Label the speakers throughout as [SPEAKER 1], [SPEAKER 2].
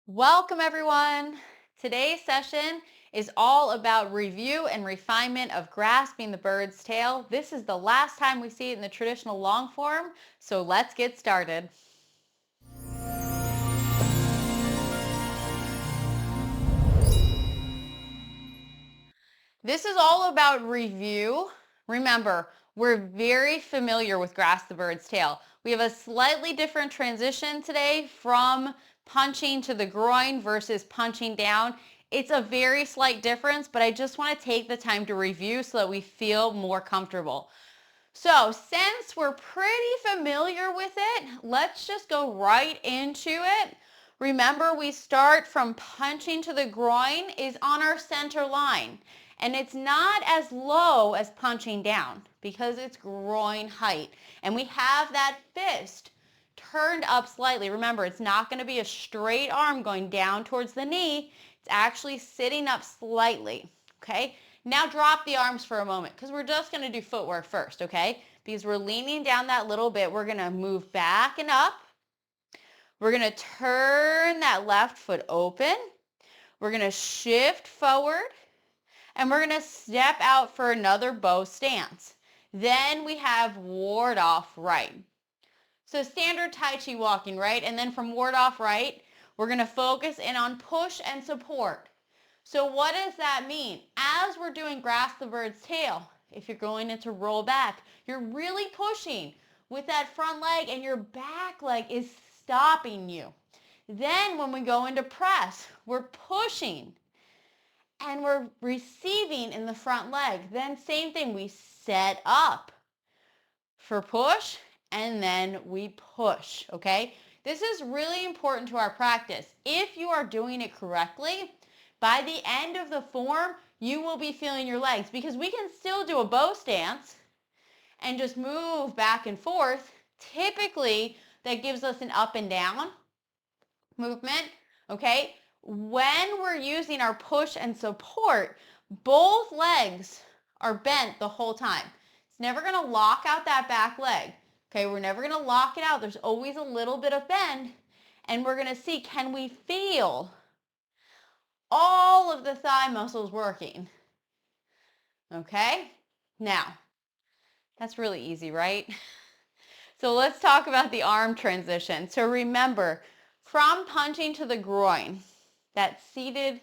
[SPEAKER 1] Welcome everyone. Today's session is all about review and refinement of grasping the bird's tail. This is the last time we see it in the traditional long form, so let's get started. This is all about review. Remember, we're very familiar with grasp the bird's tail. We have a slightly different transition today from punching to the groin versus punching down. It's a very slight difference, but I just want to take the time to review so that we feel more comfortable. So since we're pretty familiar with it, let's just go right into it. Remember, we start from punching to the groin is on our center line. And it's not as low as punching down because it's groin height. And we have that fist turned up slightly. Remember, it's not going to be a straight arm going down towards the knee. It's actually sitting up slightly, okay? Now drop the arms for a moment because we're just going to do footwork first, okay? Because we're leaning down that little bit. We're going to move back and up. We're going to turn that left foot open. We're going to shift forward. And we're going to step out for another bow stance. Then we have ward off right. So standard Tai Chi walking, right? And then from ward off right, we're going to focus in on push and support. So what does that mean? As we're doing grasp the bird's tail, if you're going into roll back, you're really pushing with that front leg and your back leg is stopping you. Then when we go into press, we're pushing and we're receiving in the front leg. Then same thing, we set up for push and then we push, okay? This is really important to our practice. If you are doing it correctly, by the end of the form, you will be feeling your legs because we can still do a bow stance and just move back and forth. Typically, that gives us an up and down movement, okay? When we're using our push and support, both legs are bent the whole time. It's never going to lock out that back leg. Okay, we're never going to lock it out. There's always a little bit of bend. And we're going to see, can we feel all of the thigh muscles working? Okay, now, that's really easy, right? So let's talk about the arm transition. So remember, from punching to the groin, that seated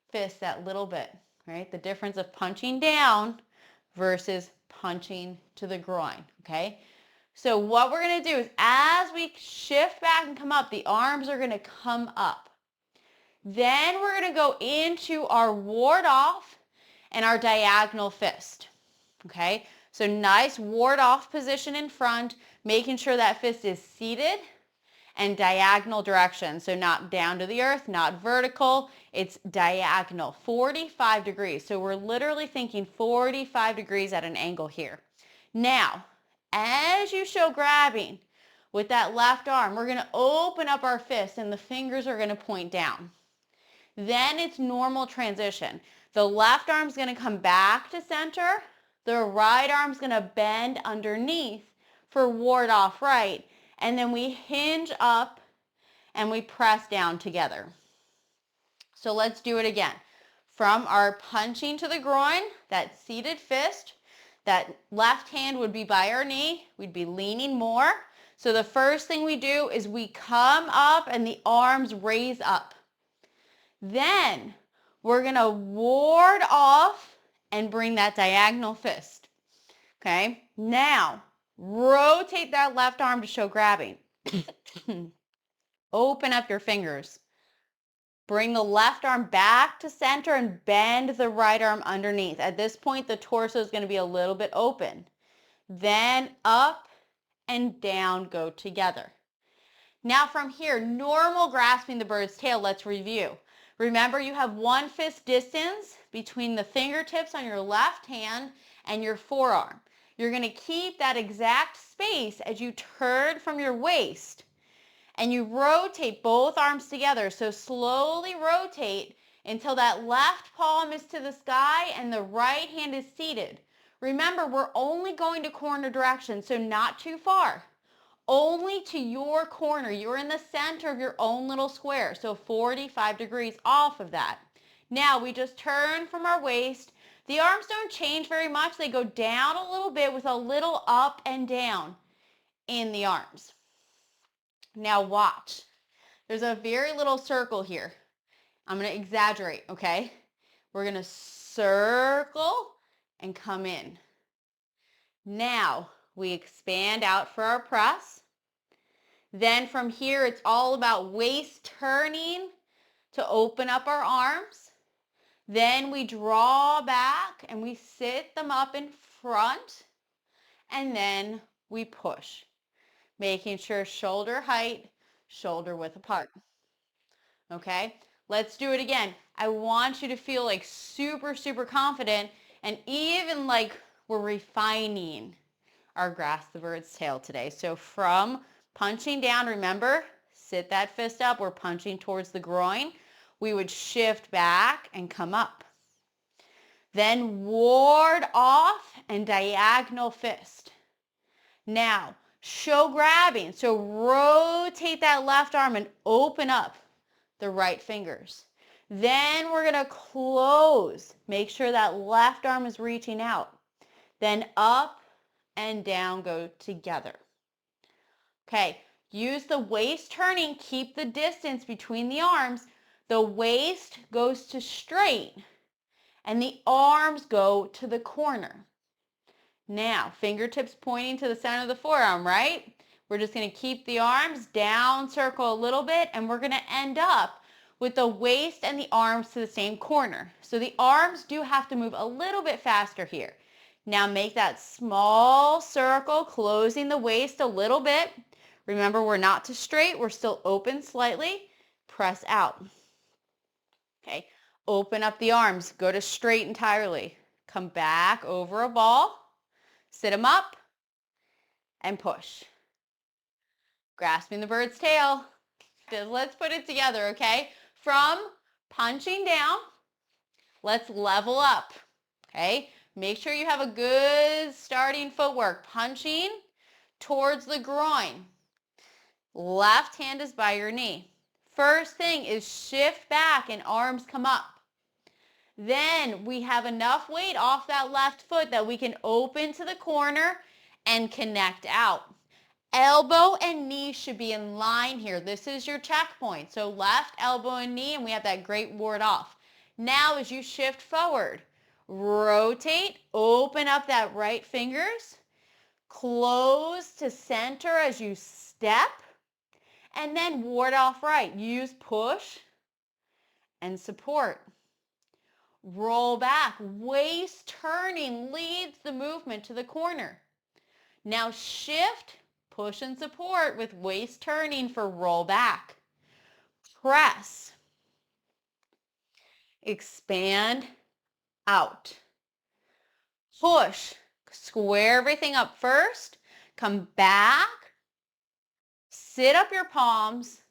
[SPEAKER 1] fist, that little bit, right? The difference of punching down versus punching to the groin, okay? So what we're going to do is as we shift back and come up, the arms are going to come up. Then we're going to go into our ward off and our diagonal fist, okay? So nice ward off position in front, making sure that fist is seated and diagonal direction. So not down to the earth, not vertical, it's diagonal, 45 degrees. So we're literally thinking 45 degrees at an angle here. Now, as you show grabbing with that left arm, we're going to open up our fist and the fingers are going to point down. Then it's normal transition. The left arm's going to come back to center. The right arm's going to bend underneath for ward off right. And then we hinge up and we press down together. So let's do it again. From our punching to the groin, that seated fist, that left hand would be by our knee. We'd be leaning more. So the first thing we do is we come up and the arms raise up. Then we're going to ward off and bring that diagonal fist. Okay? Now, rotate that left arm to show grabbing. Open up your fingers. Bring the left arm back to center and bend the right arm underneath. At this point, the torso is going to be a little bit open. Then up and down go together. Now from here, normal grasping the bird's tail, let's review. Remember, you have one fist distance between the fingertips on your left hand and your forearm. You're going to keep that exact space as you turn from your waist and you rotate both arms together. So slowly rotate until that left palm is to the sky and the right hand is seated. Remember, we're only going to corner direction, so not too far. only to your corner. You're in the center of your own little square, so 45 degrees off of that. Now we just turn from our waist. The arms don't change very much. They go down a little bit with a little up and down in the arms. Now watch. There's a very little circle here. I'm going to exaggerate, okay? We're going to circle and come in. Now we expand out for our press. Then from here, it's all about waist turning to open up our arms. Then we draw back and we sit them up in front. And then we push, making sure shoulder height, shoulder width apart. Okay, let's do it again. I want you to feel like super, super confident and even like we're refining our grasp the bird's tail today. So from punching down, remember, sit that fist up. We're punching towards the groin. We would shift back and come up. Then ward off and diagonal fist. Now, show grabbing. So rotate that left arm and open up the right fingers. Then we're going to close. Make sure that left arm is reaching out. Then up and down go together. Okay, use the waist turning. Keep the distance between the arms. The waist goes to straight and the arms go to the corner. Now, fingertips pointing to the center of the forearm, right? We're just going to keep the arms down, circle a little bit, and we're going to end up with the waist and the arms to the same corner. So the arms do have to move a little bit faster here. Now make that small circle, closing the waist a little bit. Remember, we're not to straight. We're still open slightly. Press out. Okay, open up the arms. Go to straight entirely. Come back over a ball. Sit them up and push. Grasping the bird's tail. Let's put it together, okay? From punching down, let's level up, okay? Make sure you have a good starting footwork. Punching towards the groin. Left hand is by your knee. First thing is shift back and arms come up. Then we have enough weight off that left foot that we can open to the corner and connect out. Elbow and knee should be in line here. This is your checkpoint. So left elbow and knee, and we have that great ward off. Now as you shift forward, rotate, open up that right fingers, close to center as you step, and then ward off right. Use push and support. Roll back, waist turning leads the movement to the corner. Now shift, push and support with waist turning for roll back. Press. Expand out. Push. Square everything up first. Come back. Sit up your palms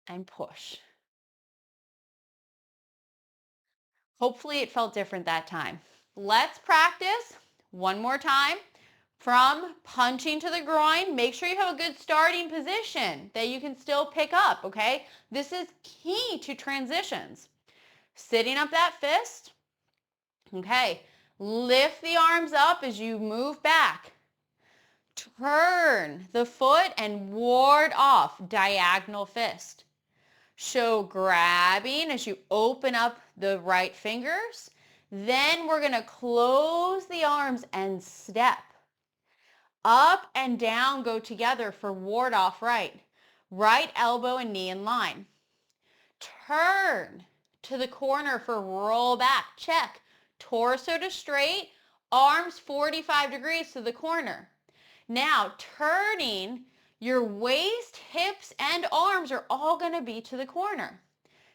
[SPEAKER 1] and push. Hopefully it felt different that time. Let's practice one more time. From punching to the groin, make sure you have a good starting position that you can still pick up, okay? This is key to transitions. Sitting up that fist, okay? Lift the arms up as you move back. Turn the foot and ward off, diagonal fist. Show grabbing as you open up the right fingers. Then we're going to close the arms and step. Up and down go together for ward off right. Right elbow and knee in line. Turn to the corner for roll back. Check. Torso to straight. Arms 45 degrees to the corner. Now turning, your waist, hips, and arms are all going to be to the corner.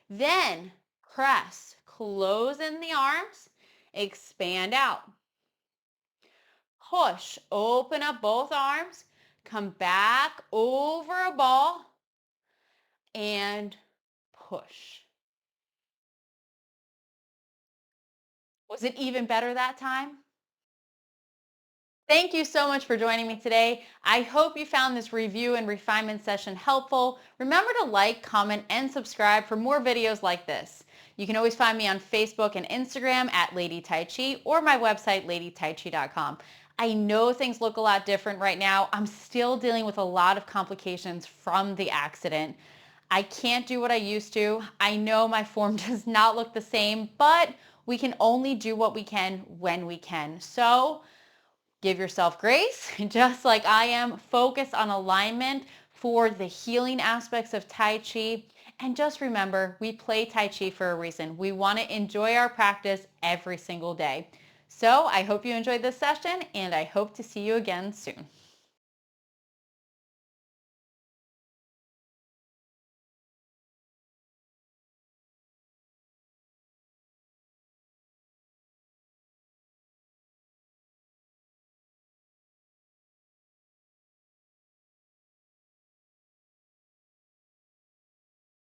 [SPEAKER 1] Then press. Close in the arms. Expand out. Push, open up both arms, come back over a ball, and push. Was it even better that time? Thank you so much for joining me today. I hope you found this review and refinement session helpful. Remember to like, comment, and subscribe for more videos like this. You can always find me on Facebook and Instagram at Lady Tai Chi or my website, ladytaichi.com. I know things look a lot different right now. I'm still dealing with a lot of complications from the accident. I can't do what I used to. I know my form does not look the same, but we can only do what we can when we can. So give yourself grace, just like I am. Focus on alignment for the healing aspects of Tai Chi. And just remember, we play Tai Chi for a reason. We want to enjoy our practice every single day. So I hope you enjoyed this session, and I hope to see you again soon.